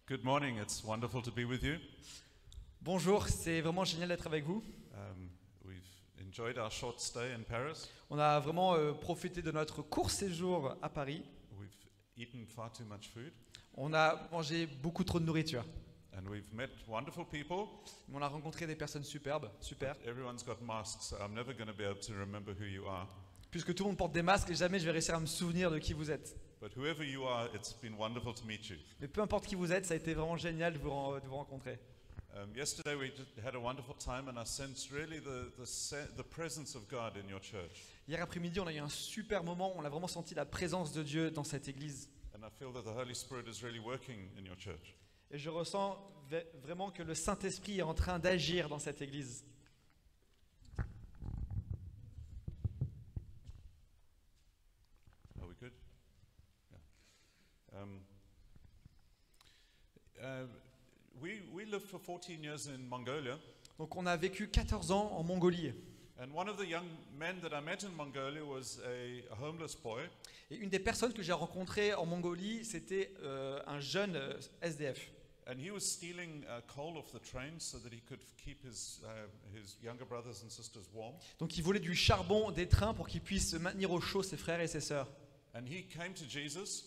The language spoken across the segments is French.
Good morning, it's wonderful to be with you. Bonjour, c'est vraiment génial d'être avec vous. We've enjoyed our short stay in Paris. On a vraiment profité de notre court séjour à Paris. We've eaten far too much food, On a mangé beaucoup trop de nourriture. and we've met wonderful people. On a rencontré des personnes superbes, super. Everyone's got masks, so I'm never going to be able to remember who you are. Puisque tout le monde porte des masques et jamais je vais réussir à me souvenir de qui vous êtes. But whoever you are, it's been wonderful to meet you. Mais peu importe qui vous êtes, ça a été vraiment génial de vous rencontrer. Yesterday we had a wonderful time, and I sensed really the presence of God in your church. Hier après-midi, on a eu un super moment, on a vraiment senti la présence de Dieu dans cette église. And I feel that the Holy Spirit is really working in your church. Et je ressens vraiment que le Saint-Esprit est en train d'agir dans cette église. Are we good? Yeah. We lived for 14 years in Mongolia, Donc on a vécu 14 ans en Mongolie. and one of the young men that I met in Mongolia was a homeless boy, Et une des personnes que j'ai rencontrées en Mongolie, c'était un jeune SDF. and he was stealing coal off the train so that he could keep his younger brothers and sisters warm. Donc il volait du charbon des trains pour qu'il puisse maintenir au chaud ses frères et ses sœurs. And he came to Jesus.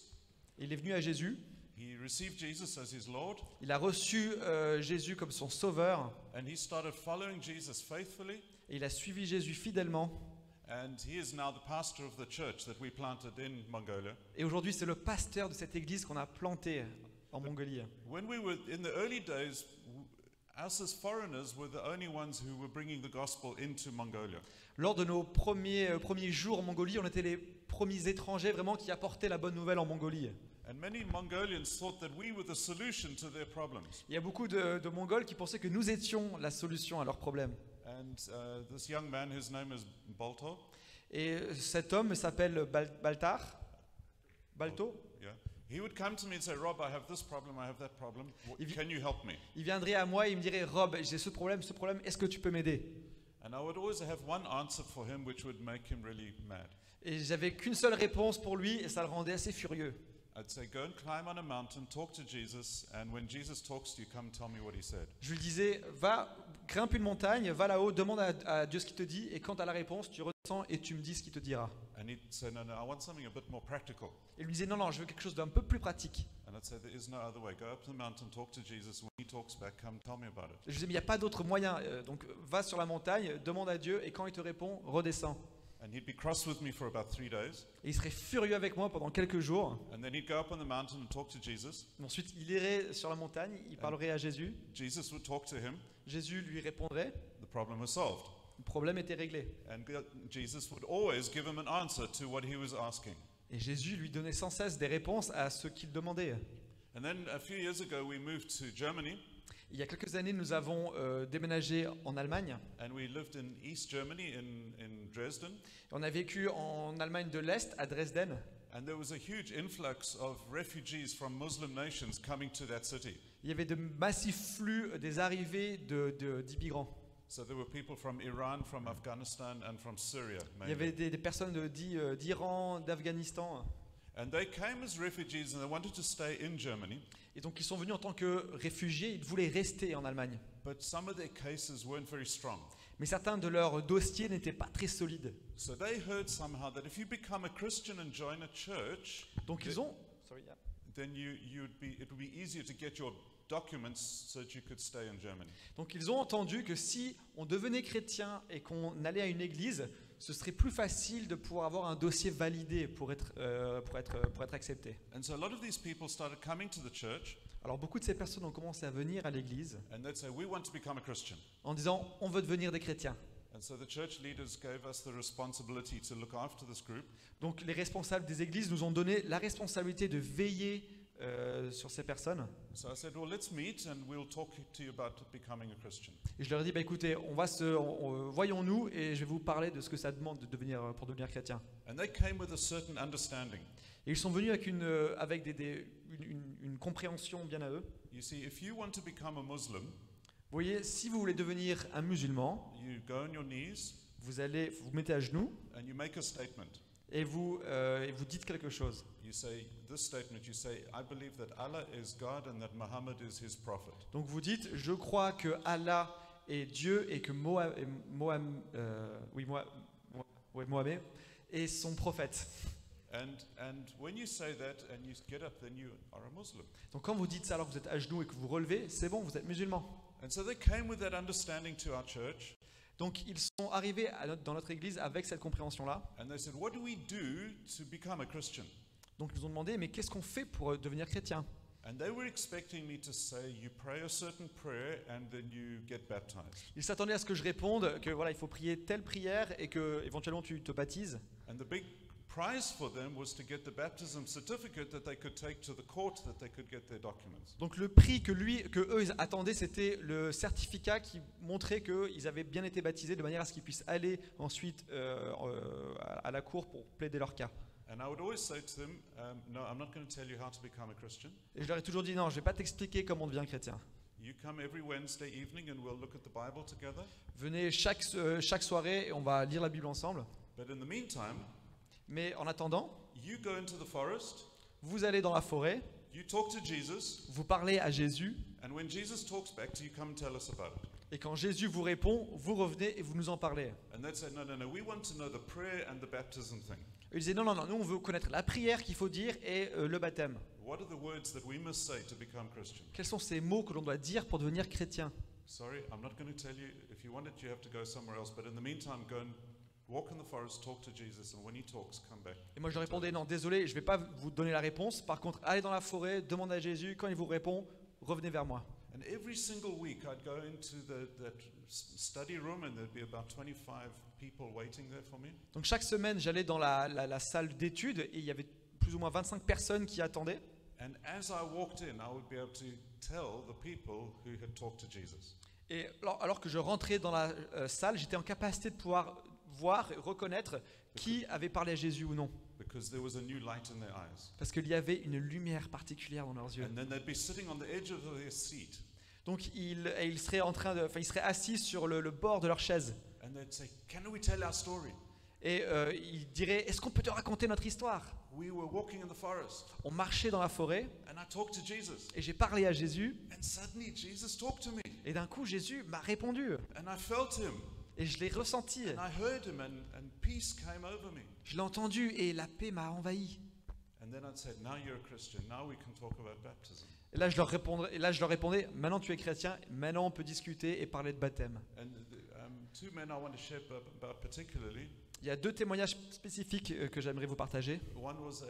Et il est venu à Jésus, He received Jesus as his Lord, il a reçu Jésus comme son sauveur, and he started following Jesus faithfully. et il a suivi Jésus fidèlement. And he is now the pastor of the church that we planted in Mongolia. Et aujourd'hui, c'est le pasteur de cette église qu'on a plantée en Mongolie. When we were in the early days, us as foreigners were the only ones who were bringing the gospel into Mongolia. Lors de nos premiers jours en Mongolie, on était les premiers étrangers vraiment qui apportaient la bonne nouvelle en Mongolie. And many Mongolians thought that we were the solution to their problems. Il y a beaucoup de Mongols qui pensaient que nous étions la solution à leurs problèmes. And this young man, his name is Balto. Et cet homme s'appelle Baltar. Balto. Yeah. He would come to me and say, Rob, I have this problem, I have that problem. Can you help me? Il viendrait à moi et il me dirait, Rob, j'ai ce problème, est-ce que tu peux m'aider? And I would always have one answer for him which would make him really mad. Et j'avais qu'une seule réponse pour lui et ça le rendait assez furieux. I'd say, go and climb on a mountain, talk to Jesus, and when Jesus talks to you, come tell me what he said. Je lui disais, va, grimpe une montagne, va là-haut, demande à Dieu ce qu'il te dit, et quand tu as la réponse, tu redescends et tu me dis ce qu'il te dira. And he'd say, no, I want something a bit more practical. Et il lui disait, non, je veux quelque chose d'un peu plus pratique. And I'd say, there is no other way. Go up to the mountain, talk to Jesus. When he talks back, come tell me about it. Je lui disais, mais il n'y a pas d'autre moyen. Donc va sur la montagne, demande à Dieu, et quand il te répond, redescends. And he'd be cross with me for about 3 days. Et il serait furieux avec moi pendant quelques jours. And then he'd go up on the mountain and talk to Jesus. Ensuite, il irait sur la montagne, il parlerait à Jésus. Jesus would talk to him. Jésus lui répondrait, The problem was solved. le problème était réglé. And Jesus would always give him an answer to what he was asking. Et Jésus lui donnait sans cesse des réponses à ce qu'il demandait. And then a few years ago, we moved to Germany. Il y a quelques années, nous avons déménagé en Allemagne. And we lived in East Germany in Dresden. On a vécu en Allemagne de l'Est, à Dresden. And there was a huge influx of refugees from Muslim nations coming to that city. Il y avait de massifs flux des arrivées d'immigrants. So there were people from Iran, from Afghanistan, and from Syria. Il y avait des personnes d'Iran, d'Afghanistan. And they came as refugees and they wanted to stay in Germany. Et donc ils sont venus en tant que réfugiés, ils voulaient rester en Allemagne. But some of their cases weren't very strong. Mais certains de leurs dossiers n'étaient pas très solides. So they heard somehow that if you become a Christian and join a church, Donc ils ont... then it would be easier to get your documents so that you could stay in Germany. Donc ils ont entendu que si on devenait chrétien et qu'on allait à une église, ce serait plus facile de pouvoir avoir un dossier validé pour être accepté. And so a lot of these people started coming to the church Alors beaucoup de ces personnes ont commencé à venir à l'église and they'd say, we want to become a Christian. en disant on veut devenir des chrétiens. And so the church leaders gave us the responsibility to look after this group. Donc les responsables des églises nous ont donné la responsabilité de veiller sur ces personnes. So I said, well, let's meet and we'll talk to you about becoming a Christian. Et je leur ai dit, écoutez, voyons-nous et je vais vous parler de ce que ça demande pour devenir chrétien. And they came with a certain understanding. Et ils sont venus avec une compréhension bien à eux. You see, if you want to become a Muslim, Vous voyez, si vous voulez devenir un musulman, you go on your knees vous mettez à genoux and you make a statement. et vous dites quelque chose. You say this statement, you say, I believe that Allah is God and that Muhammad is his prophet. Donc vous dites, je crois que Allah est Dieu et que Mohammed est son prophète. And when you say that and you get up, then you are a Muslim. Donc quand vous dites ça alors que vous êtes à genoux et que vous relevez, c'est bon, vous êtes musulman. And so they came with that understanding to our church. Donc ils sont arrivés dans notre église avec cette compréhension-là. And they said, what do we do to become a Christian? Donc ils nous ont demandé, mais qu'est-ce qu'on fait pour devenir chrétien? And they were expecting me to say, you pray a certain prayer and then you get baptized. Ils s'attendaient à ce que je réponde que voilà, il faut prier telle prière et que éventuellement tu te baptises. And the big prize for them was to get the baptism certificate that they could take to the court, that they could get their documents. Donc le prix que eux ils attendaient, c'était le certificat qui montrait qu'ils avaient bien été baptisés de manière à ce qu'ils puissent aller ensuite à la cour pour plaider leur cas. And I would always say to them, no, I'm not going to tell you how to become a Christian. Et je leur ai toujours dit non, je vais pas t'expliquer comment on devient chrétien. You come every Wednesday evening and we'll look at the Bible together. Venez chaque soirée et on va lire la Bible ensemble. But in the meantime, Mais en attendant, you go into the forest, vous allez dans la forêt, you talk to Jesus, vous parlez à Jésus, and when Jesus talks back to you, come and tell us about it. et quand Jésus vous répond, vous revenez et vous nous en parlez. And they'd say, no, we want to know the prayer and the baptism thing. Ils disaient non, nous on veut connaître la prière qu'il faut dire et le baptême. What are the words that we must say to become Christian? Quels sont ces mots que l'on doit dire pour devenir chrétien? Sorry, I'm not going to tell you. If you want it, you have to go somewhere else. But in the meantime, go and walk in the forest, talk to Jesus, and when he talks, come back. Et moi je leur répondais non, désolé, je ne vais pas vous donner la réponse. Par contre, allez dans la forêt, demandez à Jésus. Quand il vous répond, revenez vers moi. And every single week, I'd go into that study room, and there'd be about 25 people waiting there for me. Donc chaque semaine, j'allais dans la salle d'études et il y avait plus ou moins 25 personnes qui attendaient. And as I walked in, I would be able to tell the people who had talked to Jesus. Et alors que je rentrais dans la salle, j'étais en capacité de pouvoir voir et reconnaître qui avait parlé à Jésus ou non. Because there was a new light in their eyes. Parce qu'il y avait une lumière particulière dans leurs yeux. And then they'd be sitting on the edge of their seat. Donc ils seraient assis sur le bord de leur chaise. And they'd say, can we tell our story? Et ils diraient, est-ce qu'on peut te raconter notre histoire? We were walking in the forest, On marchait dans la forêt and I talked to Jesus. et j'ai parlé à Jésus. And suddenly Jesus talked to me. Et d'un coup, Jésus m'a répondu. And I felt him. Et je l'ai ressenti. And I heard him, and peace came over me. Je l'ai entendu et la paix m'a envahi. And then I'd say, now you're a Christian. Now we can talk about baptism. Et là, je leur répondais, maintenant tu es chrétien, maintenant on peut discuter et parler de baptême. And two men I want to share about particularly. Il y a deux témoignages spécifiques que j'aimerais vous partager. One was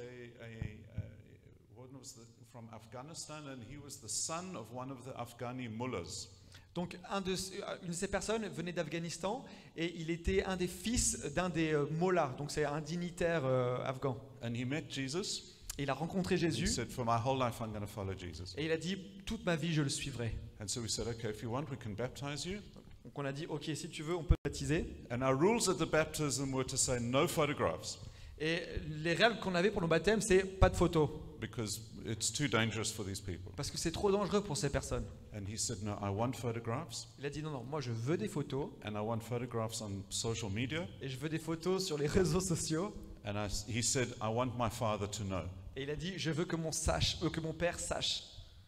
from Afghanistan, and he was the son of one of the Afghani mullahs. Donc une de ces personnes venait d'Afghanistan et il était un des fils d'un des mollahs, donc c'est un dignitaire afghan. And he met Jesus. Et il a rencontré He Jésus said, for my whole life, I'm going to follow Jesus. et il a dit, toute ma vie je le suivrai. And so we said, okay, if you want, we can baptize you. Donc on a dit, ok, si tu veux, on peut te baptiser. And our rules at the baptism were to say no photographs, Et les règles qu'on avait pour nos baptêmes, c'est pas de photos, because it's too dangerous for these people. parce que c'est trop dangereux pour ces personnes. And he said, no, I want photographs, Il a dit, non, moi je veux des photos and I want photographs on social media. et je veux des photos sur les réseaux sociaux. And he said, I want my father to know. Et il a dit, je veux que mon père sache.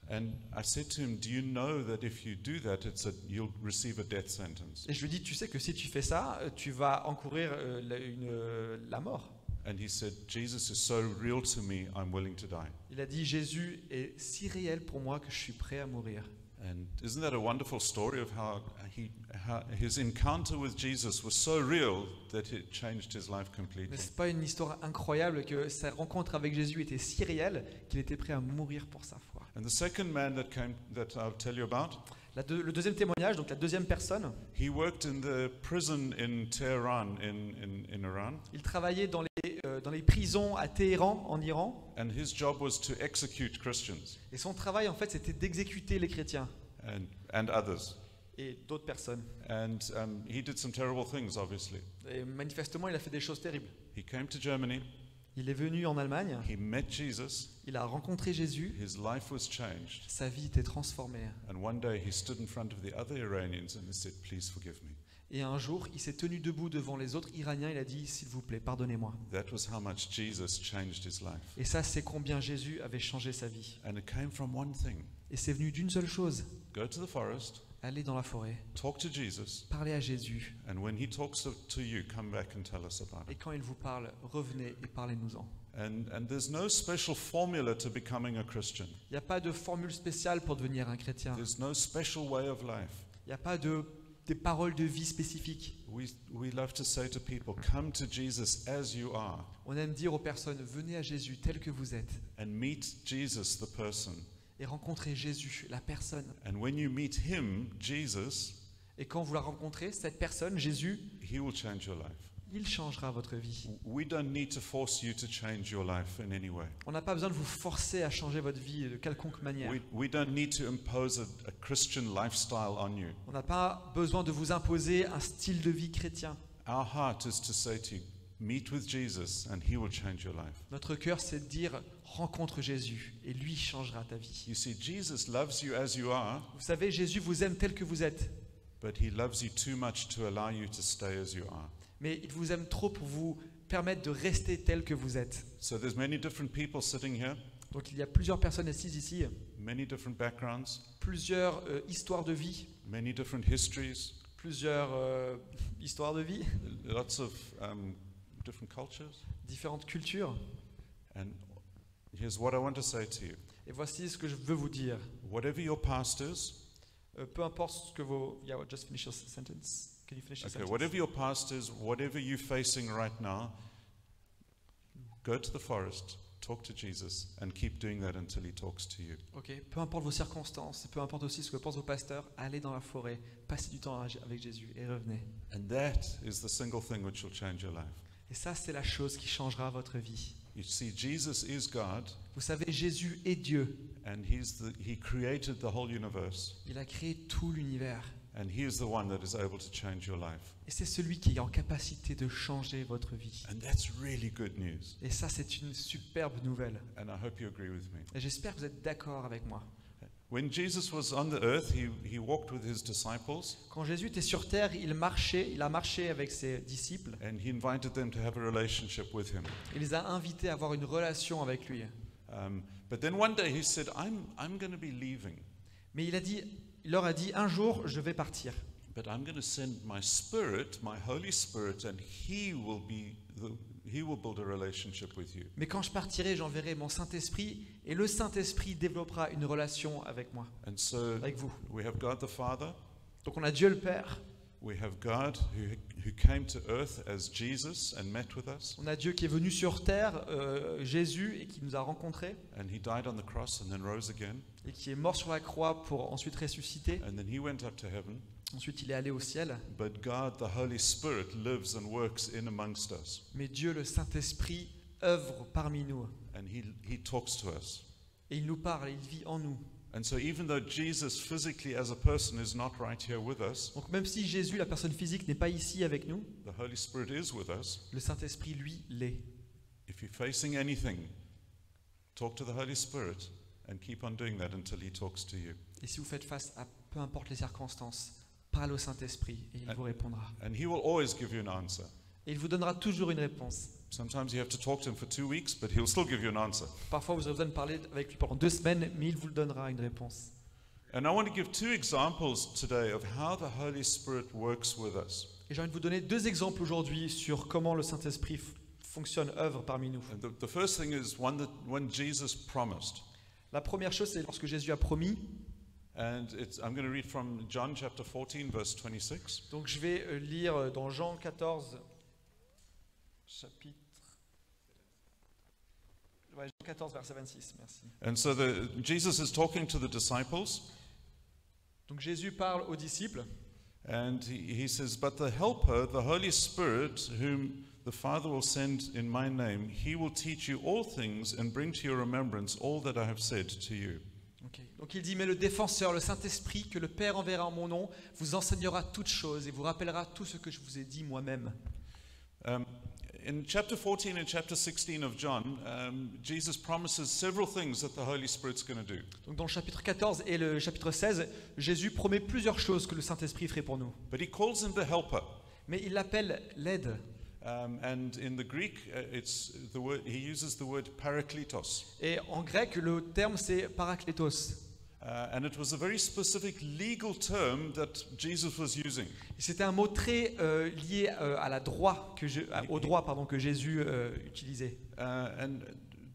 And I said to him, do you know that if you do that, you'll receive a death sentence? Et je lui dis, tu sais que si tu fais ça, tu vas encourir la mort. And he said, Jesus is so real to me, I'm willing to die. Il a dit, Jésus est si réel pour moi que je suis prêt à mourir. And isn't that a wonderful story of how his encounter with Jesus was so real that it changed his life completely? N'est-ce pas une histoire incroyable que sa rencontre avec Jésus était si réelle qu'il était prêt à mourir pour sa foi? And the second man that I'll tell you about, Le deuxième témoignage, donc la deuxième personne, he worked in the prison in Tehran in Iran, il travaillait dans les prisons à Téhéran, en Iran, and his job was to execute Christians et son travail en fait c'était d'exécuter les chrétiens and others. et d'autres personnes. And he did some terrible things, obviously. Et manifestement, il a fait des choses terribles. He came to Germany, Il est venu en Allemagne, he met Jesus, il a rencontré Jésus, his life was changed, sa vie était transformée. and one day he stood in front of the other Iranians and he said, please forgive me. Et un jour, il s'est tenu debout devant les autres Iraniens. Il a dit, s'il vous plaît, pardonnez-moi. That was how much Jesus changed his life. Et ça, c'est combien Jésus avait changé sa vie. And it came from one thing. Et c'est venu d'une seule chose, Go to the forest, aller dans la forêt, talk to Jesus, parler à Jésus. and when he talks to you, come back and tell us about Et it. quand il vous parle, revenez et parlez-nous-en. And there's no special formula to becoming a Christian. Il n'y a pas de formule spéciale pour devenir un chrétien. There's no special way of life. Il n'y a pas des paroles de vie spécifiques. We love to say to people, come to Jesus as you are, On aime dire aux personnes, venez à Jésus tel que vous êtes and meet Jesus, the person. et rencontrez Jésus, la personne. And when you meet him, Jesus, Et quand vous la rencontrez, cette personne, Jésus, he will change your life. il changera votre vie. We don't need to force you to change your life in any way. On n'a pas besoin de vous forcer à changer votre vie de quelconque manière. We don't need to impose a Christian lifestyle on you. On n'a pas besoin de vous imposer un style de vie chrétien. Our heart is to say to you, meet with Jesus and he will change your life. Notre cœur, c'est de dire, rencontre Jésus et lui changera ta vie. You see, Jesus loves you as you are, Vous savez, Jésus vous aime tel que vous êtes, but he loves you too much to allow you to stay as you are. mais il vous aime trop pour vous permettre de rester tel que vous êtes. So there's many different people sitting here, Donc il y a plusieurs personnes assises ici, many different backgrounds, plusieurs histoires de vie, many different histories, plusieurs histoires de vie, lots of different cultures. différentes cultures. And here's what I want to say to you. Et voici ce que je veux vous dire. Whatever your past is, Peu importe ce que vos... Yeah, just finish your sentence. Can you finish your okay, sentence? whatever your past is, whatever you're facing right now, go to the forest, talk to Jesus, and keep doing that until he talks to you. Ok, peu importe vos circonstances, peu importe aussi ce que pensent vos pasteurs, allez dans la forêt, passez du temps avec Jésus et revenez. And that is the single thing which will change your life. Et ça, c'est la chose qui changera votre vie. You see, Jesus is God, Vous savez, Jésus est Dieu. and he created the whole universe, Il a créé tout l'univers. and he is the one that is able to change your life. Et c'est celui qui est en capacité de changer votre vie. And that's really good news. Et ça, c'est une superbe nouvelle. And I hope you agree with me. Et j'espère que vous êtes d'accord avec moi. When Jesus was on the earth, he walked with his disciples, Quand Jésus était sur terre, il a marché avec ses disciples. and he invited them to have a relationship with him. Il les a invités à avoir une relation avec lui. But then one day he said, I'm going to be leaving, Mais il leur a dit, un jour, je vais partir. but I'm going to send my spirit, my Holy Spirit, and he will build a relationship with you. Mais quand je partirai, j'enverrai mon Saint-Esprit, et le Saint-Esprit développera une relation avec moi, And so avec vous. we have God the Father, Donc on a Dieu le Père, we have God who came to earth as Jesus and met with us, on a Dieu qui est venu sur terre, Jésus, et qui nous a rencontrés, and he died on the cross and then rose again, et qui est mort sur la croix pour ensuite ressusciter. and then he went up to heaven. Ensuite, il est allé au ciel. But God, the Holy Spirit, lives and works in amongst us, Mais Dieu, le Saint-Esprit, œuvre parmi nous. and he talks to us. Et il nous parle, il vit en nous. And so even though Jesus physically as a person is not right here with us, Donc même si Jésus, la personne physique, n'est pas ici avec nous, the Holy Spirit is with us. le Saint-Esprit, lui, l'est. If you're facing anything, talk to the Holy Spirit and keep on doing that until he talks to you. Et si vous faites face à peu importe les circonstances, parle au Saint-Esprit et il vous répondra. And he will always give you an answer. Et il vous donnera toujours une réponse. Sometimes you have to talk to him for 2 weeks, but he'll still give you an answer. Parfois, vous aurez besoin de parler avec lui pendant 2 semaines, mais il vous donnera une réponse. And I want to give 2 examples today of how the Holy Spirit works with us. Et j'ai envie de vous donner 2 exemples aujourd'hui sur comment le Saint-Esprit fonctionne, œuvre parmi nous. And the first thing is one that when Jesus promised. La première chose, c'est lorsque Jésus a promis. And I'm going to read from John chapter 14, verse 26. Donc je vais lire dans Jean 14, chapitre... Ouais, Jean 14, verset 26, merci. And so Jesus is talking to the disciples, Donc Jésus parle aux disciples, and he says, "But the Helper, the Holy Spirit, whom the Father will send in my name, he will teach you all things and bring to your remembrance all that I have said to you." Okay. Donc il dit, mais le défenseur, le Saint-Esprit, que le Père enverra en mon nom, vous enseignera toutes choses et vous rappellera tout ce que je vous ai dit moi-même. in chapter 14 and chapter 16 of John, Jesus promises several things that the Holy Spirit's going to do. Donc dans le chapitre 14 et le chapitre 16, Jésus promet plusieurs choses que le Saint-Esprit ferait pour nous. But he calls him the helper. Mais il l'appelle l'aide. And in the Greek, he uses the word parakletos. Et en grec, le terme c'est parakletos. And it was a very specific legal term that Jesus was using. C'était un mot très lié à la droit au droit que Jésus utilisait. And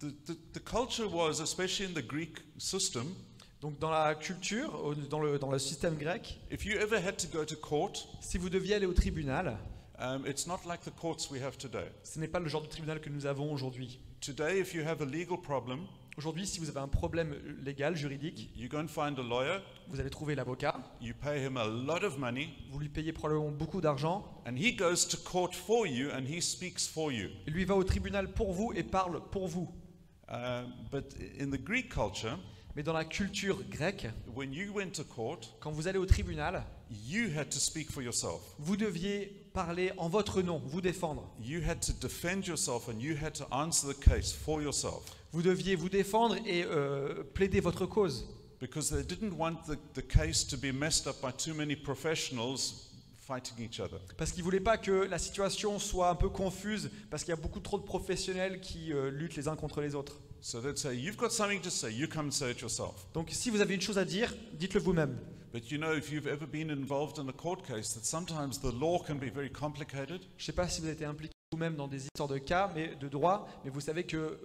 the culture was, especially in the Greek system, Donc dans la culture, dans le système grec, if you ever had to go to court, si vous deviez aller au tribunal, it's not like the courts we have today. ce n'est pas le genre de tribunal que nous avons aujourd'hui. Today, if you have a legal problem, Aujourd'hui, si vous avez un problème légal, juridique, you go and find a lawyer, vous allez trouver l'avocat, you pay him a lot of money, vous lui payez probablement beaucoup d'argent, and he goes to court for you and he speaks for you. et lui va au tribunal pour vous et parle pour vous. But in the Greek culture, Mais dans la culture grecque, when you went to court, quand vous allez au tribunal, you had to speak for yourself. vous deviez parler en votre nom, vous défendre. You had to defend yourself and you had to answer the case for yourself. Vous deviez vous défendre et plaider votre cause. Because they didn't want the case to be messed up by too many professionals fighting each other. Parce qu'ils ne voulaient pas que la situation soit un peu confuse, parce qu'il y a beaucoup trop de professionnels qui luttent les uns contre les autres. So they'd say, you've got something to say, you come and say it yourself. Donc si vous avez une chose à dire, dites-le vous-même. But you know, if you've ever been involved in a court case, that sometimes the law can be very complicated. Je ne sais pas si vous avez été impliqué vous-même dans des histoires de cas, de droit, mais vous savez que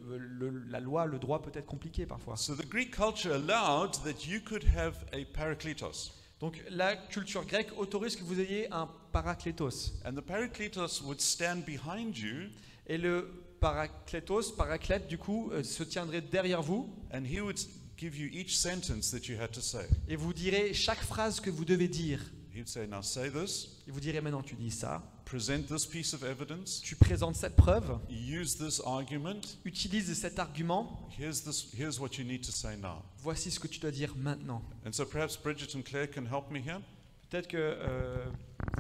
la loi, le droit peut être compliqué parfois. So the Greek culture allowed that you could have a parakletos. Donc la culture grecque autorise que vous ayez un parakletos. And the parakletos would stand behind you, Et le paraclète du coup, se tiendrait derrière vous and he would give you each sentence that you had to say. et vous direz chaque phrase que vous devez dire. He'd say, now say this, Il vous dirait maintenant tu dis ça, present this piece of evidence, tu présentes cette preuve, use this argument, utilise cet argument, here's what you need to say now. voici ce que tu dois dire maintenant. And so perhaps Bridget and Claire can help me here. Peut-être que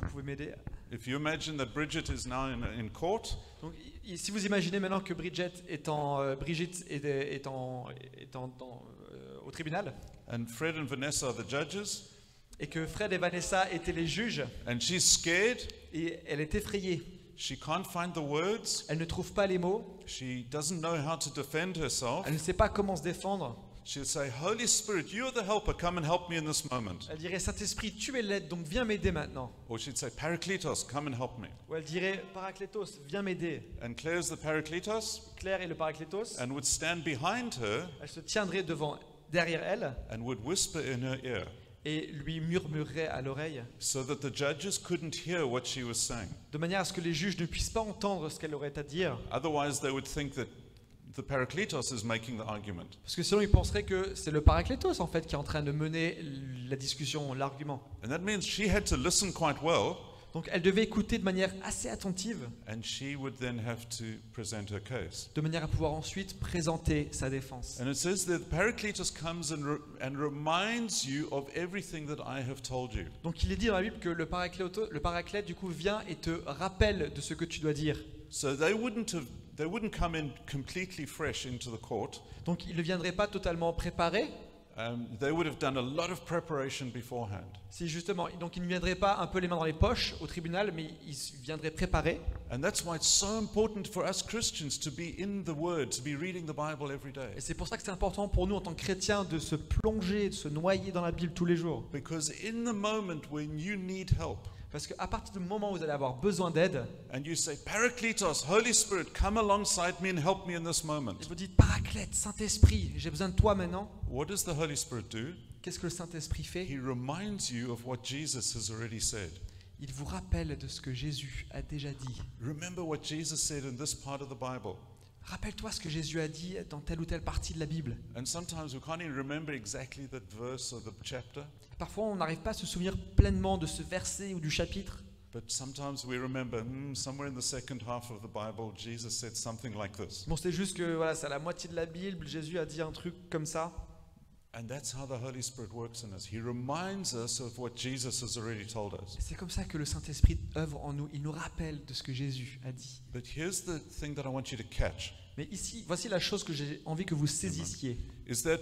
vous pouvez m'aider. If you imagine that Bridget is now in court, Donc, si vous imaginez maintenant que Brigitte est au tribunal and Fred and Vanessa are the judges, et que Fred et Vanessa étaient les juges and she's scared, et elle est effrayée, she can't find the words, elle ne trouve pas les mots, she doesn't know how to defend herself, elle ne sait pas comment se défendre, she'll say, Holy Spirit, you're the helper, come and help me in this moment. elle dirait Saint-Esprit, tu es l'aide, donc viens m'aider maintenant. Or she'd say, Parakletos, come and help me. Ou elle dirait Paraclétos, viens m'aider. And Claire's the Parakletos Claire est le Paraclétos, and would stand behind her elle se tiendrait derrière elle and would whisper in her ear et lui murmurerait à l'oreille, so that the judges couldn't hear what she was saying. de manière à ce que les juges ne puissent pas entendre ce qu'elle aurait à dire. Otherwise, they would think that the Parakletos is making the argument. Parce que sinon, ils penseraient que c'est le Paraclétos en fait qui est en train de mener la discussion, l'argument. And that means she had to listen quite well, Donc elle devait écouter de manière assez attentive, and she would then have to present her case. de manière à pouvoir ensuite présenter sa défense. And it says that the Paracletos comes and reminds you of everything that I have told you. Donc il est dit dans la Bible que le Paraclète du coup vient et te rappelle de ce que tu dois dire. So they wouldn't come in completely fresh into the court. Donc il ne viendrait pas totalement préparé. They would have done a lot of preparation beforehand. Si justement, donc il ne viendrait pas un peu les mains dans les poches au tribunal, mais il viendrait préparé. And that's why it's so important for us Christians to be in the Word, to be reading the Bible every day. Et c'est pour ça que c'est important pour nous en tant que chrétiens de se plonger, de se noyer dans la Bible tous les jours. Because in the moment when you need help, Parce qu'à partir du moment où vous allez avoir besoin d'aide, and you say, Parakletos, Holy Spirit, come alongside me and help me in this moment. et vous dites Paraclète, Saint-Esprit, j'ai besoin de toi maintenant. What does the Holy Spirit do? Qu'est-ce que le Saint-Esprit fait? He reminds you of what Jesus has already said. Il vous rappelle de ce que Jésus a déjà dit. Remember what Jesus said in this part of the Bible. Rappelle-toi ce que Jésus a dit dans telle ou telle partie de la Bible. And sometimes we can't even remember exactly that verse or the chapter, Parfois, on n'arrive pas à se souvenir pleinement de ce verset ou du chapitre. but sometimes we remember, somewhere in the second half of the Bible, Jesus said something like this. Bon, c'est juste que voilà, c'est à la moitié de la Bible, Jésus a dit un truc comme ça. And that's how the Holy Spirit works in us. He reminds us of what Jesus has already told us. C'est comme ça que le Saint-Esprit œuvre en nous. Il nous rappelle de ce que Jésus a dit. But here's the thing that I want you to catch. Mais ici, voici la chose que j'ai envie que vous saisissiez. Is that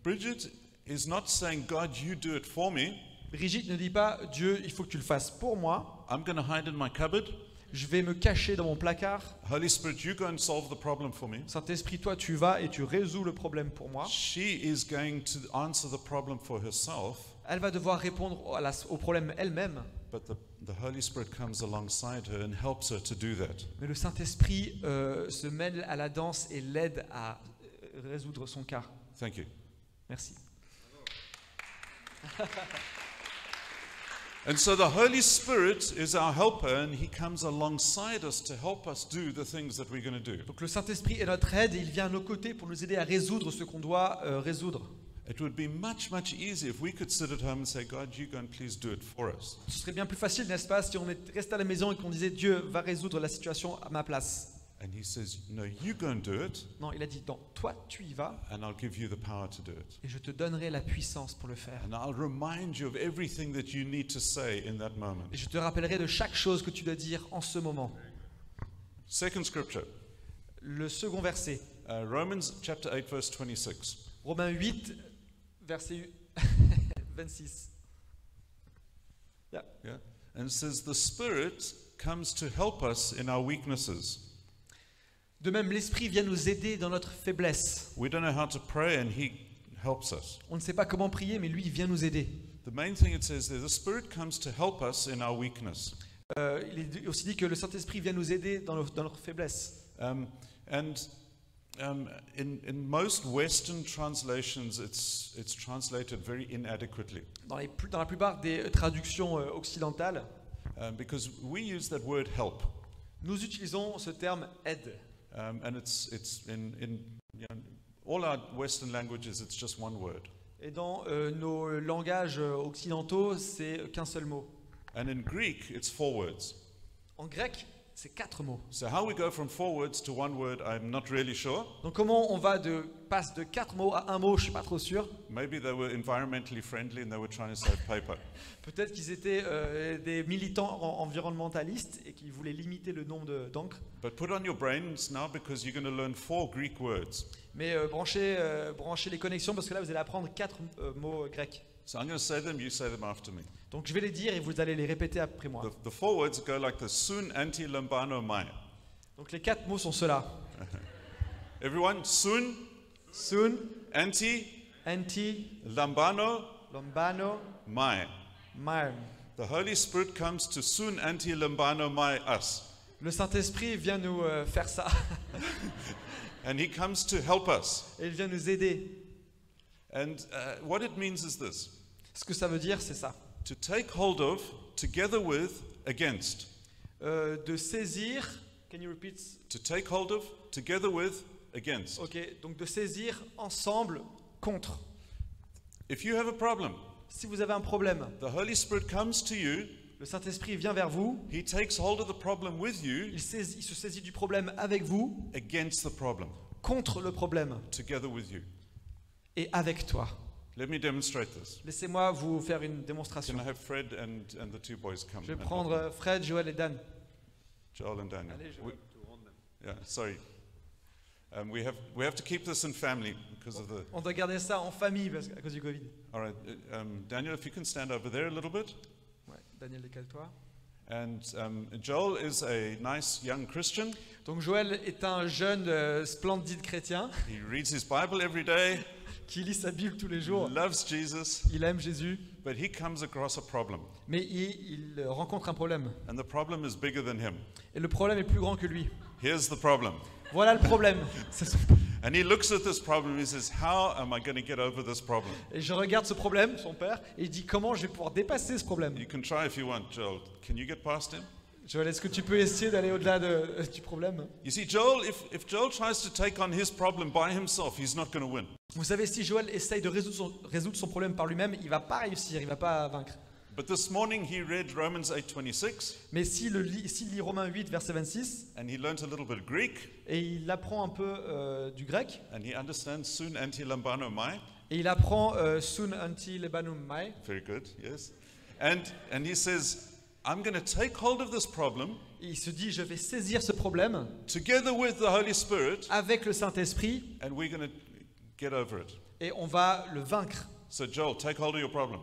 Bridget is not saying, God, you do it for me. Brigitte ne dit pas, Dieu, il faut que tu le fasses pour moi. I'm going to hide in my cupboard. Je vais me cacher dans mon placard. Holy Spirit, you go and solve the problem for me. Saint-Esprit, toi, tu vas et tu résous le problème pour moi. She is going to answer the problem for herself, Elle va devoir répondre au problème elle-même. but the Holy Spirit comes alongside her and helps her to do that. Mais le Saint-Esprit se mêle à la danse et l'aide à résoudre son cas. Thank you. Merci. And so the Holy Spirit is our helper, and He comes alongside us to help us do the things that we're going to do. Donc le Saint-Esprit est notre aide et il vient à nos côtés pour nous aider à résoudre ce qu'on doit résoudre. It would be much, much easier if we could sit at home and say, God, you go and please do it for us. Ce serait bien plus facile, n'est-ce pas, si on restait à la maison et qu'on disait Dieu va résoudre la situation à ma place. And He says, no, you go and do it, Non, il a dit non, toi tu y vas and I'll give you the power to do it. et je te donnerai la puissance pour le faire. And I'll remind you of everything that you need to say in that moment. Et je te rappellerai de chaque chose que tu dois dire en ce moment. Second scripture, Le second verset, Romans chapter 8, verse 26. Romains 8, verset 26. Yeah. And it says, the Spirit comes to help us in our weaknesses. De même, l'Esprit vient nous aider dans notre faiblesse. We don't know how to pray, and He helps us. On ne sait pas comment prier, mais lui, il vient nous aider. The main thing it says there, the Spirit comes to help us in our weakness. Il est aussi dit que le Saint-Esprit vient nous aider dans notre faiblesse. In most Western translations, it's translated very inadequately. Dans la plupart des traductions occidentales, Because we use that word help. nous utilisons ce terme aide. And it's in you know, all our Western languages, it's just one word. Et dans nos langages occidentaux, c'est qu'un seul mot. And in Greek, it's 4 words. En grec, c'est 4 mots. So how we go from 4 words to 1 word, I'm not really sure. Donc comment on passe de 4 mots à 1 mot, je ne suis pas trop sûr. Maybe they were environmentally friendly and they were trying to save paper. Peut-être qu'ils étaient des militants environnementalistes et qu'ils voulaient limiter le nombre d'encre. But put on your brains now because you're going to learn 4 Greek words. Mais branchez les connexions parce que là, vous allez apprendre 4 mots grecs. So I'm going to say them, you say them after me. Donc je vais les dire et vous allez les répéter après moi. The 4 words go like this: sun, anti, lambano, mai. Donc les 4 mots sont ceux-là. Everyone, sun, Sun, anti, anti, lambano, lombano, mai. mai. The Holy Spirit comes to sun, anti, lambano, mai us. Le Saint-Esprit vient nous faire ça. And He comes to help us. Et il vient nous aider. And what it means is this: Ce que ça veut dire, c'est ça. to take hold of, together with, against. De saisir. Can you repeat? To take hold of, together with, against. Ok, donc de saisir ensemble contre. If you have a problem, Si vous avez un problème, the Holy Spirit comes to you, le Saint-Esprit vient vers vous, He takes hold of the problem with you, il se saisit du problème avec vous, against the problem, contre le problème, together with you. et avec toi. Let me demonstrate this. Laissez-moi vous faire une Can démonstration. I have Fred and the 2 boys come? Je vais and prendre help me? Fred, Joël et Dan. Joel and Daniel. Allez, Joël. Yeah, sorry. We have to keep this in family because of the. On doit garder ça en famille à cause du Covid. All right, Daniel, if you can stand over there a little bit. Ouais, Daniel, décale-toi. And Joel is a nice young Christian. Donc Joël est un jeune splendide chrétien He reads his Bible every day, qui lit sa Bible tous les jours. loves Jesus, Il aime Jésus, but he comes across a problem. mais il rencontre un problème. And the problem is bigger than him. Et le problème est plus grand que lui. Here's the problem. Voilà le problème. C'est son- And he looks at this problem and he says, how am I going to get over this problem? Et je regarde ce problème, son père, et il dit comment je vais pouvoir dépasser ce problème. You can try if you want, Joel. Can you get past him? Joël, est-ce que tu peux essayer d'aller au-delà du problème? You see, Joel, if Joel tries to take on his problem by himself, he's not going to win. Vous savez, si Joël essaye de résoudre son problème par lui-même, il va pas réussir, il va pas vaincre. But this morning he read Romans 8:26 Mais s'il lit Romains 8, verset 26, and he learnt a little bit of Greek et il apprend un peu du grec, and he understands sun anti lambano mai. Et il apprend sun anti lebanum mai. Very good, yes. And he says, I'm going to take hold of this problem Et il se dit, je vais saisir ce problème together with the Holy Spirit, avec le Saint-Esprit and we're going to get over it. et on va le vaincre. So Joel, take hold of your problem.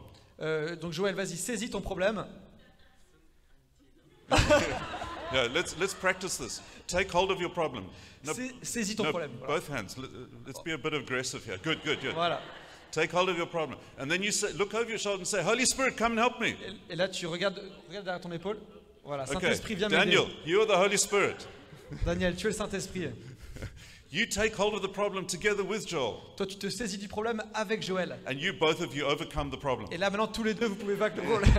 Donc Joël, vas-y, saisis ton problème. Yeah, let's practice this. Take hold of your problem. No, Saisis ton no, problème. Voilà. both hands. Let's be a bit aggressive here. Good, good, good. Voilà. Take hold of your problem. And then you say, look over your shoulder and say, Holy Spirit, come and help me. Et là, tu regardes derrière ton épaule. Voilà, Okay, Saint-Esprit, viens m'aider. Daniel, you are the Holy Spirit. Daniel, tu es le Saint-Esprit. You take hold of the problem together with Joel. Toi, tu te saisis du problème avec Joël. And you, both of you, overcome the problem. Et là, maintenant, tous les deux, vous pouvez vaincre le problème.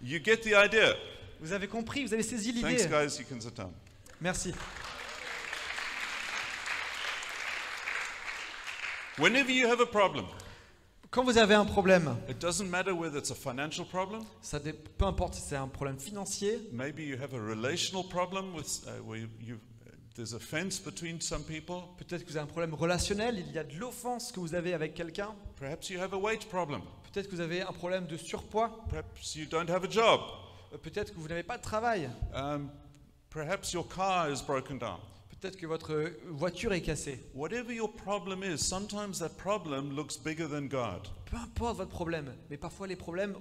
You get the idea. Vous avez compris, vous avez saisi Thanks, l'idée. guys. You can sit down. Merci. Whenever you have a problem, Quand vous avez un problème, it doesn't matter whether it's a financial problem, peu importe si c'est un problème financier, maybe you have a relational problem with where there's offense between some people, peut-être que vous avez un problème relationnel, il y a de l'offense que vous avez avec quelqu'un, perhaps you have a weight problem, peut-être que vous avez un problème de surpoids, perhaps you don't have a job, peut-être que vous n'avez pas de travail, perhaps your car is broken down. peut-être que votre voiture est cassée. Whatever your problem is, sometimes that problem looks bigger than God. Peu importe votre problème, mais parfois les problèmes,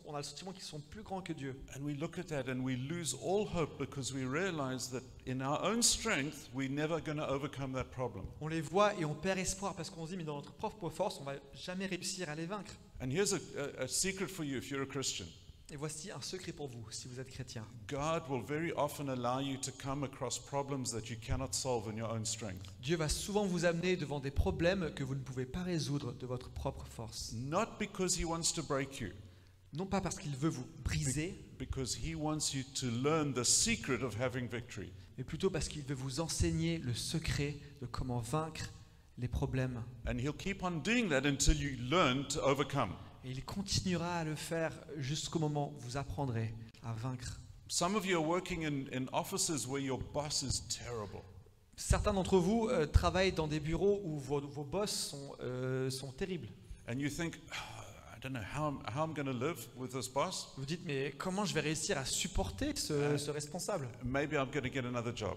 on a le sentiment qu'ils sont plus grands que Dieu. And we look at that and we lose all hope because we realize that in our own strength, we're never going to overcome that problem. On les voit et on perd espoir parce qu'on se dit, mais dans notre propre force, on ne va jamais réussir à les vaincre. And here's a secret for you if you're a Christian. Et voici un secret pour vous, si vous êtes chrétien. God will very often allow you to come across problems that you cannot solve in your own strength. Dieu va souvent vous amener devant des problèmes que vous ne pouvez pas résoudre de votre propre force. Not because he wants to break you, Non pas parce qu'il veut vous briser, because he wants you to learn the secret of having victory. mais plutôt parce qu'il veut vous enseigner le secret de comment vaincre les problèmes. And he'll keep on doing that until you learn to overcome. Et il continuera à le faire jusqu'au moment où vous apprendrez à vaincre. Some of you are working in offices where your boss is terrible. Certains d'entre vous travaillent dans des bureaux où vos boss sont terribles. And you think, "Oh, I don't know how I'm going to live with this boss. Vous dites, mais comment je vais réussir à supporter ce responsable? Maybe I'm going to get another job."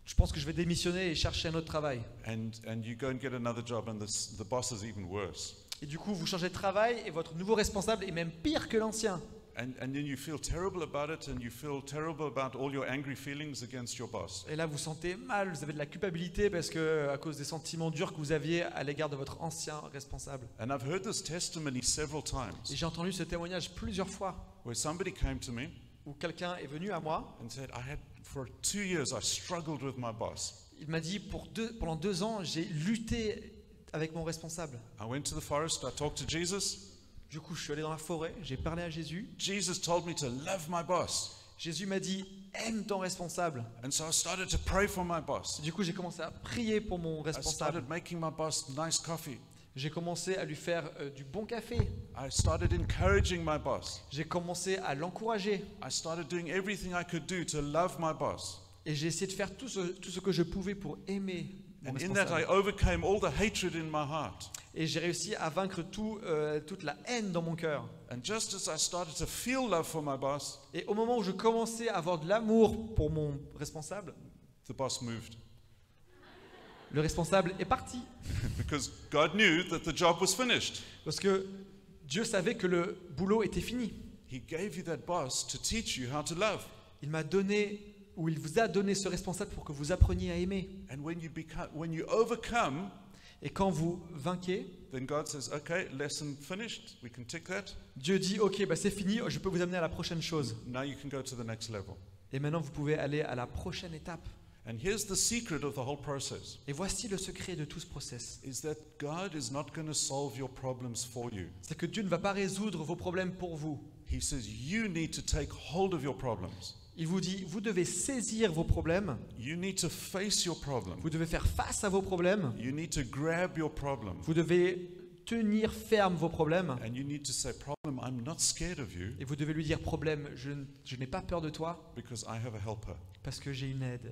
Je pense que je vais démissionner et chercher un autre travail. And you go and get another job and the boss is even worse. Et du coup, vous changez de travail et votre nouveau responsable est même pire que l'ancien. And then you feel terrible about it and you feel terrible about all your angry feelings against your boss. Et là, vous sentez mal, vous avez de la culpabilité parce que à cause des sentiments durs que vous aviez à l'égard de votre ancien responsable. And I've heard this testimony several times Et j'ai entendu ce témoignage plusieurs fois where somebody came to me où quelqu'un est venu à moi. and said, for 2 years I struggled with my boss. Il m'a dit, pendant 2 ans, j'ai lutté avec mon responsable. I went to the forest, I talked to Jesus. Du coup, je suis allé dans la forêt, j'ai parlé à Jésus. Jesus told me to love my boss. Jésus m'a dit, aime ton responsable. And so I started to pray for my boss. Du coup, j'ai commencé à prier pour mon I responsable. started making my boss nice coffee. J'ai commencé à lui faire du bon café. I started encouraging my boss. J'ai commencé à l'encourager. I started doing everything I could do to love my boss. Et j'ai essayé de faire tout ce que je pouvais pour aimer mon And in that I responsable. overcame all the hatred in my heart. Et j'ai réussi à vaincre toute la haine dans mon cœur. And just as I started to feel love for my boss, Et au moment où je commençais à avoir de l'amour pour mon responsable, the boss moved. le responsable est parti. Because God knew that the job was finished. Parce que Dieu savait que le boulot était fini. He gave you that boss to teach you how to love. Il m'a donné, ou il vous a donné ce responsable pour que vous appreniez à aimer. And when you overcome, Et quand vous vainquez, then God says, okay, lesson finished. We can tick that. Dieu dit, ok, bah c'est fini, je peux vous amener à la prochaine chose. Now you can go to the next level. Et maintenant, vous pouvez aller à la prochaine étape. And here's the secret of the whole process, Et voici le secret de tout ce process. is that God is not going to solve your problems for you. C'est que Dieu ne va pas résoudre vos problèmes pour vous. He says you need to take hold of your problems. Il vous dit, vous devez saisir vos problèmes, You need to face your problem. vous devez faire face à vos problèmes, You need to grab your problem. vous devez tenir ferme vos problèmes, And you need to say, problem, I'm not scared of you et vous devez lui dire, problème, je n'ai pas peur de toi because I have a helper. parce que j'ai une aide.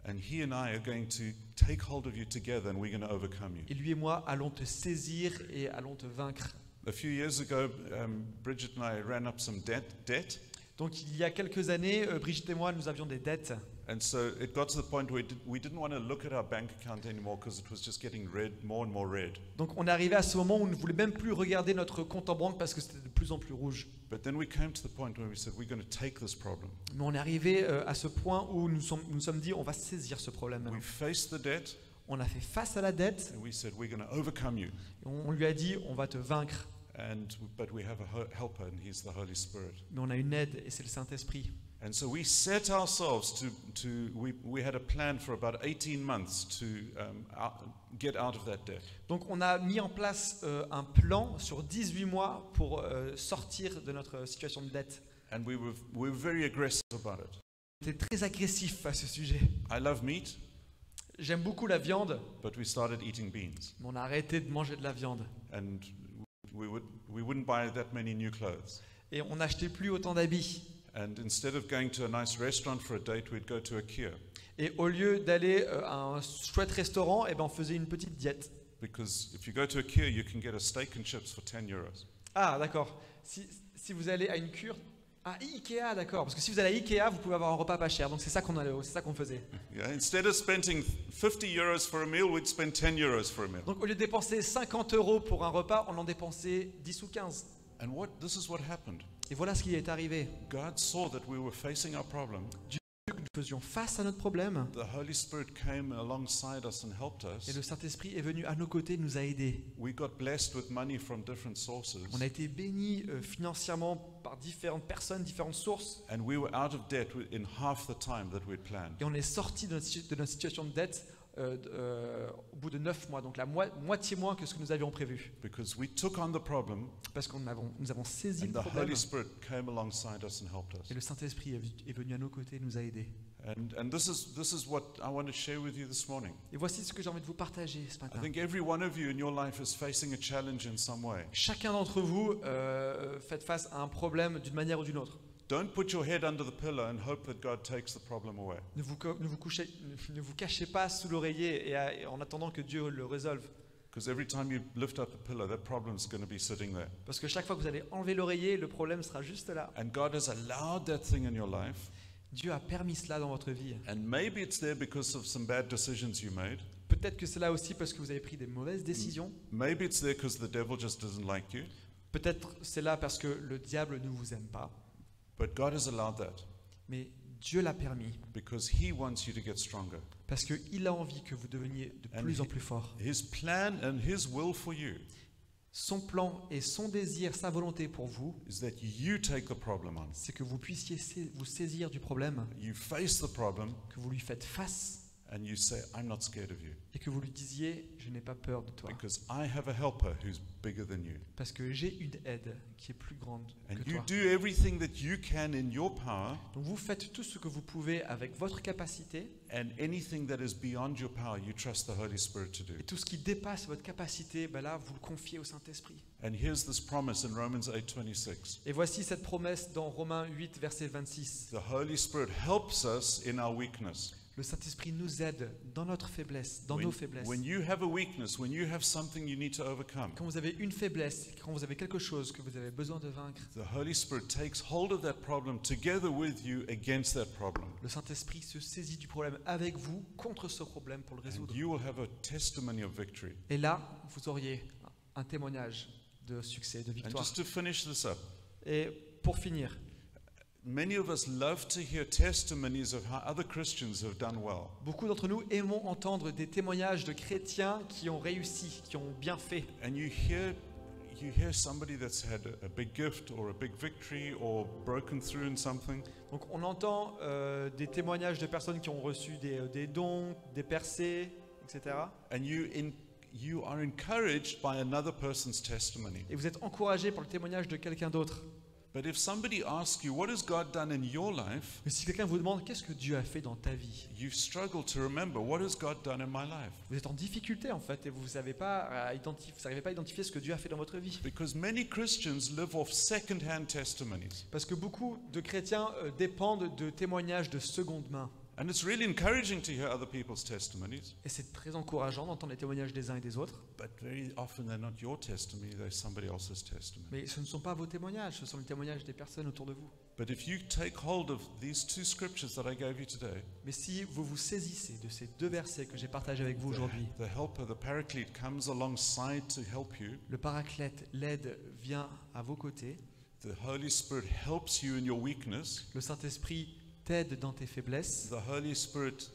And he and I are going to take hold of you together and we're going to overcome you. Et lui et moi allons te saisir et allons te vaincre. A few years ago, Bridget and I ran up some debt. Donc il y a quelques années, Brigitte et moi, nous avions des dettes. And so it got to the point where we didn't want to look at our bank account anymore because it was just getting red, more and more red. Donc on est arrivé à ce moment où on ne voulait même plus regarder notre compte en banque parce que c'était de plus en plus rouge. But then we came to the point where we said, we're going to take this problem. Mais on est arrivé à ce point où nous sommes dit, on va saisir ce problème. We faced the debt On a fait face à la dette. and we said, we're going to overcome you. Et on lui a dit, on va te vaincre. But we have a helper and he's the Holy Spirit. Mais on a une aide et c'est le Saint-Esprit. And so we set ourselves we had a plan for about 18 months to get out of that debt. Donc on a mis en place un plan sur 18 mois pour sortir de notre situation de dette. And we were very aggressive about it. On était très agressif à ce sujet. I love meat, J'aime beaucoup la viande, but we started eating beans. mais on a arrêté de manger de la viande. And we wouldn't buy that many new clothes. Et on n'achetait plus autant d'habits. And instead of going to a nice restaurant for a date, we'd go to IKEA. Et au lieu d'aller à un chouette restaurant, eh ben on faisait une petite diète. Because if you go to IKEA, you can get a steak and chips for 10 euros. Ah, d'accord. Si vous allez à une cure... Ah, Ikea, d'accord. Parce que si vous allez à Ikea, vous pouvez avoir un repas pas cher. Donc c'est ça qu'on faisait. Yeah, instead of spending 50 euros for a meal, we'd spend 10 euros for a meal. Donc au lieu de dépenser 50 € pour un repas, on en dépensait 10 ou 15. And this is what happened. Et voilà ce qui est arrivé. God saw that we were facing our problem. Nous faisions face à notre problème. The Holy Spirit came alongside us and helped Et us. le Saint-Esprit est venu à nos côtés, nous a aidés. We got blessed with money from different sources. On a été bénis financièrement par différentes personnes, différentes sources. And we were out of debt in half the time that we'd planned. Et on est sorti de notre situation de dette au bout de 9 mois, donc la moitié moins que ce que nous avions prévu. Because we took on the problem Parce que nous avons saisi and le the problème. Holy Spirit came alongside us and helped us. Et le Saint-Esprit est venu à nos côtés et nous a aidés. And this is what I want to share with you this morning. Et voici ce que j'ai envie de vous partager ce I matin. think every one of you in your life is facing a challenge in some way. Chacun d'entre vous fait face à un problème d'une manière ou d'une autre. Don't put your head under the pillow and hope that God takes the problem away. Ne vous cachez pas sous l'oreiller et en attendant que Dieu le résolve. Because every time you lift up a pillow, that problem's going to be sitting there. Parce que chaque fois que vous allez enlever l'oreiller, le problème sera juste là. And God has allowed that thing in your life. Dieu a permis cela dans votre vie. And maybe it's there because of some bad decisions you made. Peut-être que c'est là aussi parce que vous avez pris des mauvaises décisions. Maybe it's there because the devil just doesn't like you. Peut-être c'est là parce que le diable ne vous aime pas. But God has allowed that Mais Dieu l'a permis because He wants you to get stronger. parce qu'il a envie que vous deveniez de plus en plus fort. His plan and His will for you Son plan et son désir, sa volonté pour vous, is that you take the problem on. c'est que vous puissiez vous saisir du problème, You face the problem que vous lui faites face and you say, I'm not scared of you et que vous lui disiez « Je n'ai pas peur de toi because I have a helper who's bigger than you. parce que j'ai une aide qui est plus grande And que you toi. do everything that you can in your power, » Donc vous faites tout ce que vous pouvez avec votre capacité and anything that is beyond your power, you trust the Holy Spirit to do. et tout ce qui dépasse votre capacité, ben là vous le confiez au Saint-Esprit. And here's this promise in Romans 8:26. Et voici cette promesse dans Romains 8, verset 26. The Holy Spirit helps us in our weakness. Le Saint-Esprit nous aide dans notre faiblesse, dans nos faiblesses. When you have a weakness, when you have something you need to overcome, Quand vous avez une faiblesse, quand vous avez quelque chose que vous avez besoin de vaincre, the Holy Spirit takes hold of that problem together with you against that problem. le Saint-Esprit se saisit du problème avec vous contre ce problème pour le And résoudre. you will have a testimony of victory. Et là, vous auriez un témoignage de succès, de And victoire. just to finish this up, Et pour finir, many of us love to hear testimonies of how other Christians have done well. beaucoup d'entre nous aimons entendre des témoignages de chrétiens qui ont réussi, qui ont bien fait. And you hear somebody that's had a big gift or a big victory or broken through in something, Donc on entend des témoignages de personnes qui ont reçu des dons, des percées, etc. and you are encouraged by another person's testimony. Et vous êtes encouragé par le témoignage de quelqu'un d'autre. But if somebody asks you, what has God done in your life? Mais si quelqu'un vous demande qu'est-ce que Dieu a fait dans ta vie, You struggle to remember, what has God done in my life? vous êtes en difficulté en fait et vous n'arrivez pas à identifier ce que Dieu a fait dans votre vie. Because many Christians live off second-hand testimonies. Parce que beaucoup de chrétiens dépendent de témoignages de seconde main. And it's really encouraging to hear other people's testimonies, Et c'est très encourageant d'entendre les témoignages des uns et des autres. but very often they're not your testimony, they're somebody else's testimony. Mais ce ne sont pas vos témoignages, ce sont les témoignages des personnes autour de vous. But if you take hold of these two scriptures that I gave you today, Mais si vous vous saisissez de ces deux versets que j'ai partagés avec vous aujourd'hui, the helper, the paraclete, comes alongside to help you. le paraclète, l'aide, vient à vos côtés. The Holy Spirit helps you in your weakness. Le Saint-Esprit t'aide dans tes faiblesses. The Holy Spirit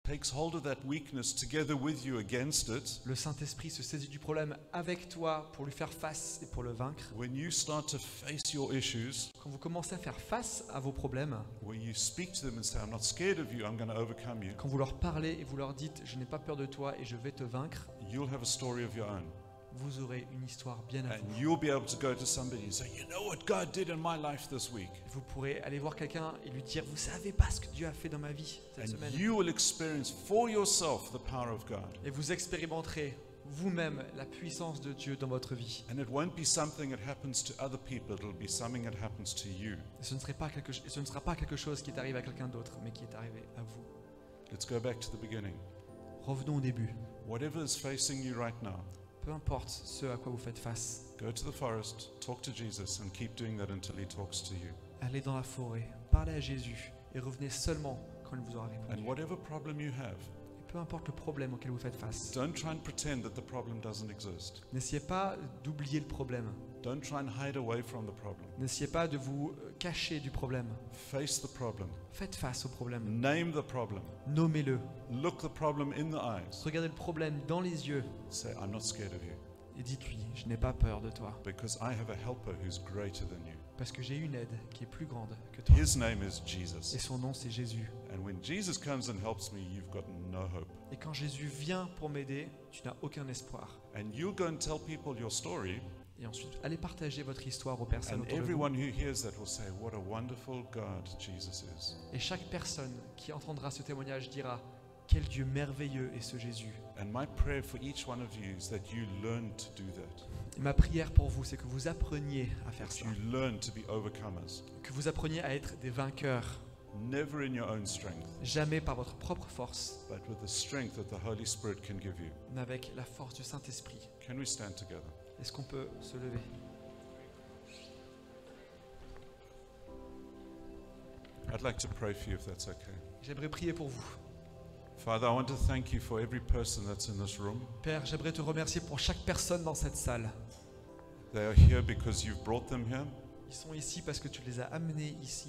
takes hold of that weakness together with you against it. Le Saint-Esprit se saisit du problème avec toi pour lui faire face et pour le vaincre. When you start to face your issues, Quand vous commencez à faire face à vos problèmes, when you speak to them and say, I'm not scared of you, I'm going to overcome you, quand vous leur parlez et vous leur dites « je n'ai pas peur de toi et je vais te vaincre », you'll have a story of your own. vous aurez une histoire bien à And vous. you'll be able to go to somebody and say, you know what God did in my life this week? Vous pourrez aller voir quelqu'un et lui dire « vous savez pas ce que Dieu a fait dans ma vie cette And semaine ». you will experience for yourself the power of God. Et vous expérimenterez vous-même la puissance de Dieu dans votre vie. And it won't be something that happens to other people, it'll be something that happens to you. Et ce ne sera pas quelque chose qui est arrivé à quelqu'un d'autre, mais qui est arrivé à vous. Let's go back to the beginning. Revenons au début. Whatever is facing you right now, Peu importe ce à quoi vous faites face, go to the forest, talk to Jesus, and keep doing that until he talks to you. allez dans la forêt, parlez à Jésus et revenez seulement quand il vous aura répondu. And whatever problem you have, Et peu importe le problème auquel vous faites face, don't try and pretend that the problem doesn't exist. n'essayez pas d'oublier le problème. Don't try and hide away from the problem. N'essayez pas de vous cacher du problème. Face the problem. Faites face au problème. Name the problem. Nommez-le. Look the problem in the eyes. Regardez le problème dans les yeux Say, I'm not scared of you et dites-lui, je n'ai pas peur de toi, because I have a helper who's greater than you. parce que j'ai une aide qui est plus grande que toi. His name is Et Jesus. son nom, c'est Jésus. And when Jesus comes and helps me, you've got no hope. Et quand Jésus vient pour m'aider, tu n'as aucun espoir. And you'll go and tell people your story, Et ensuite, allez partager votre histoire aux personnes and autour de vous. everyone who hears that will say, what a wonderful God Jesus is. Et chaque personne qui entendra ce témoignage dira, quel Dieu merveilleux est ce Jésus. And my prayer for each one of you is that you learn to do that. Et ma prière pour vous, c'est que vous appreniez à faire That ça. you learn to be overcomers. Que vous appreniez à être des vainqueurs. Never in your own strength, Jamais par votre propre force, but with the strength that the Holy Spirit can give you. mais avec la force du Saint-Esprit. Can we stand together? Est-ce qu'on peut se lever? I'd like to pray for you if that's okay. J'aimerais prier pour vous. Father, I want to thank you for every person that's in this room. Père, j'aimerais te remercier pour chaque personne dans cette salle. They are here because you've brought them here. Ils sont ici parce que tu les as amenés ici.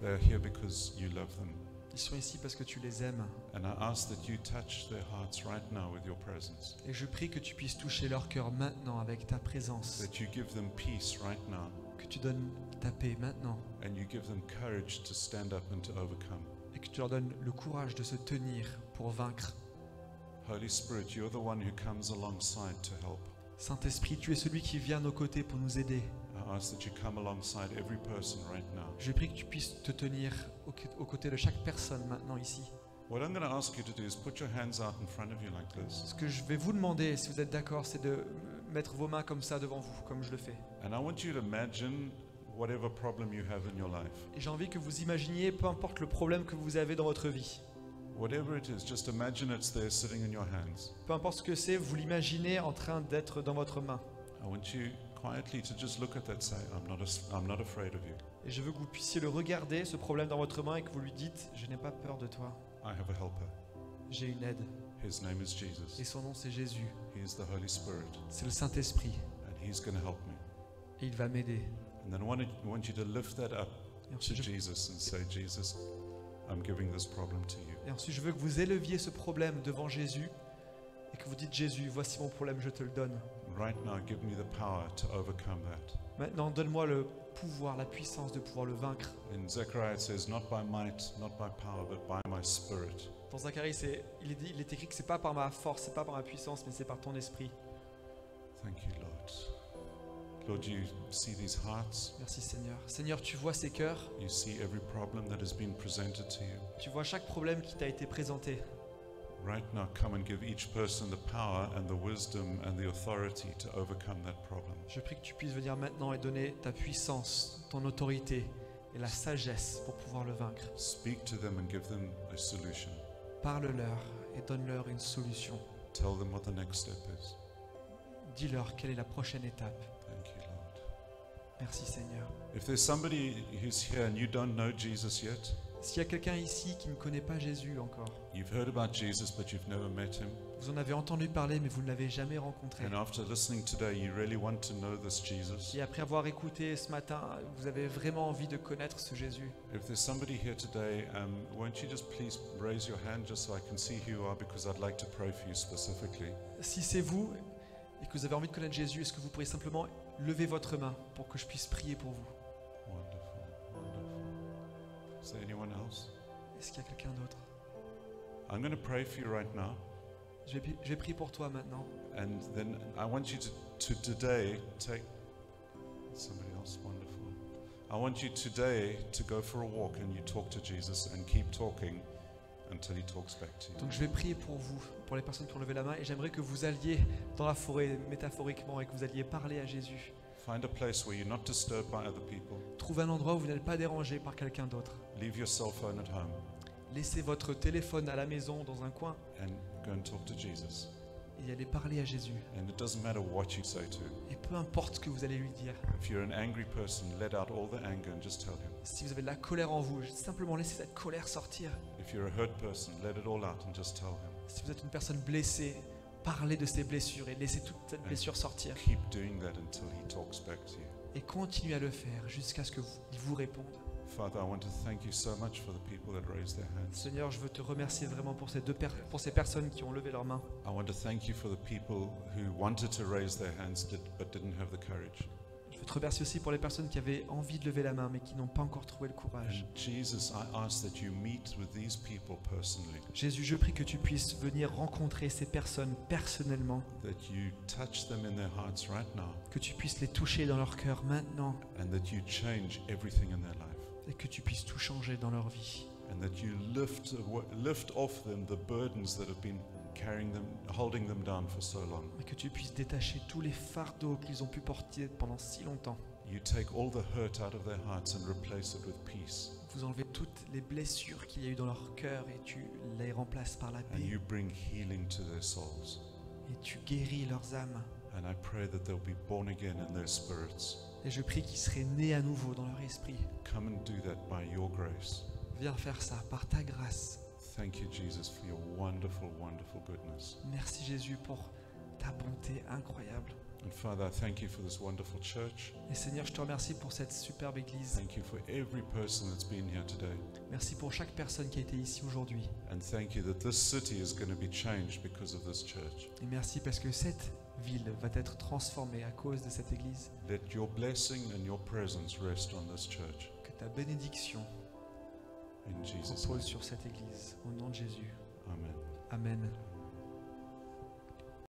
They are here because you love them. Ils sont ici parce que tu les aimes. And I ask that you touch their hearts right now with your presence. Et je prie que tu puisses toucher leur cœur maintenant avec ta présence. That you give them peace right now. Que tu donnes ta paix maintenant. And you give them courage to stand up and to overcome. Et que tu leur donnes le courage de se tenir pour vaincre. Holy Spirit, you're the one who comes alongside to help. Saint-Esprit, tu es celui qui vient à nos côtés pour nous aider. I ask that you come alongside every person right now. Je prie que tu puisses te tenir aux côtés de chaque personne maintenant ici. What I'm going to ask you to do is put your hands out in front of you like this. Ce que je vais vous demander, si vous êtes d'accord, c'est de mettre vos mains comme ça devant vous, comme je le fais. And I want you to imagine whatever problem you have in your life. Et j'ai envie que vous imaginiez, peu importe le problème que vous avez dans votre vie, Whatever it is, just imagine it's there sitting in your hands. peu importe ce que c'est, vous l'imaginez en train d'être dans votre main. I want you quietly to just look at that and say, I'm not afraid of you. Et je veux que vous puissiez le regarder, ce problème dans votre main, et que vous lui dites, je n'ai pas peur de toi, I have a helper. j'ai une aide. His name is Et Jesus. son nom, c'est Jésus. He is the Holy Spirit, C'est le Saint-Esprit. and He's going to help me. Et il va m'aider. And then I want you to lift that up Et to ensuite, Jesus and say, Jesus, I'm giving this problem to you. je veux que vous éleviez ce problème devant Jésus, et que vous dites, Jésus, voici mon problème, je te le donne. Right now, give me the power to overcome that. Maintenant, donne-moi le pouvoir, la puissance de pouvoir le vaincre. In Zechariah, it says, not by might, not by power, but by my spirit. Dans Zacharie, il est écrit que c'est pas par ma force, c'est pas par ma puissance, mais c'est par ton esprit. Thank you, Lord. Lord, you see these hearts. Merci Seigneur. Seigneur, tu vois ces cœurs, You see every problem that has been presented to you. tu vois chaque problème qui t'a été présenté. Right now, come and give each person the power and the wisdom and the authority to overcome that problem. Je prie que tu puisses venir maintenant et donner ta puissance, ton autorité et la sagesse pour pouvoir le vaincre. Speak to them and give them a solution. Parle-leur et donne-leur une solution. Tell them what the next step is. Dis-leur quelle est la prochaine étape. Thank you, Lord. Merci Seigneur. If there's somebody who's here and you don't know Jesus yet, S'il y a quelqu'un ici qui ne connaît pas Jésus encore, you've heard about Jesus but you've never met him, vous en avez entendu parler mais vous ne l'avez jamais rencontré. and after listening today you really want to know this Jesus, Et après avoir écouté ce matin, vous avez vraiment envie de connaître ce Jésus. if there's somebody here today, won't you just please raise your hand just so I can see who you are, because I'd like to pray for you specifically. Si c'est vous et que vous avez envie de connaître Jésus, est-ce que vous pourriez simplement lever votre main pour que je puisse prier pour vous? Wonderful, wonderful. Is there anyone else? Est-ce qu'il y a quelqu'un d'autre? I'm going to pray for you right now, Je vais prier pour toi maintenant. and then I want you to today take somebody else. Wonderful. I want you today to go for a walk and you talk to Jesus and keep talking until he talks back to you. Donc je vais prier pour vous, pour les personnes qui ont levé la main, et j'aimerais que vous alliez dans la forêt métaphoriquement et que vous alliez parler à Jésus. Find a place where you're not disturbed by other people. Trouvez un endroit où vous n'êtes pas dérangé par quelqu'un d'autre. Leave your cell phone at home Laissez votre téléphone à la maison dans un coin and go and talk to Jesus. et allez parler à Jésus. And it doesn't matter what you say to him. Et peu importe ce que vous allez lui dire. If you're an angry person, let out all the anger and just tell him. Si vous avez de la colère en vous, simplement laissez cette colère sortir. If you're a hurt person, let it all out and just tell him. Si vous êtes une personne blessée, parlez de ces blessures et laissez toute cette blessure sortir. Keep doing that until he talks back to you. Et continuez à le faire jusqu'à ce qu'il vous réponde. Father, I want to thank you so much for the people that raised their hands. Seigneur, je veux te remercier vraiment pour pour ces personnes qui ont levé leurs mains. I want to thank you for the people who wanted to raise their hands but didn't have the courage. Je veux te remercier aussi pour les personnes qui avaient envie de lever la main mais qui n'ont pas encore trouvé le courage. And Jesus, I ask that you meet with these people personally, Jésus, je prie que tu puisses venir rencontrer ces personnes personnellement, that you touch them in their hearts right now, que tu puisses les toucher dans leur cœur maintenant and that you change everything in their life, et que tu puisses tout changer dans leur vie. and that you lift off them the burdens that have been carrying them, holding them down for so long. Et que tu puisses détacher tous les fardeaux qu'ils ont pu porter pendant si longtemps. You take all the hurt out of their hearts and replace it with peace, Vous enlevez toutes les blessures qu'il y a eu dans leur cœur et tu les remplaces par la and paix. you bring healing to their souls. Et tu guéris leurs âmes. And I pray that they'll be born again in their spirits. Et je prie qu'ils seraient nés à nouveau dans leur esprit. Come and do that by your grace. Viens faire ça par ta grâce. Thank you, Jesus, for your wonderful, wonderful goodness. Merci Jésus pour ta bonté incroyable. And Father, I thank you for this wonderful church. Et Seigneur, je te remercie pour cette superbe église. Thank you for every person that's been here today. Merci pour chaque personne qui a été ici aujourd'hui. And thank you that this city is going to be changed because of this church. Et merci parce que cette ville va être transformée à cause de cette église. Let your blessing and your presence rest on this church. Que ta bénédiction In Jesus' repose name. sur cette église. Au nom de Jésus. Amen. Amen.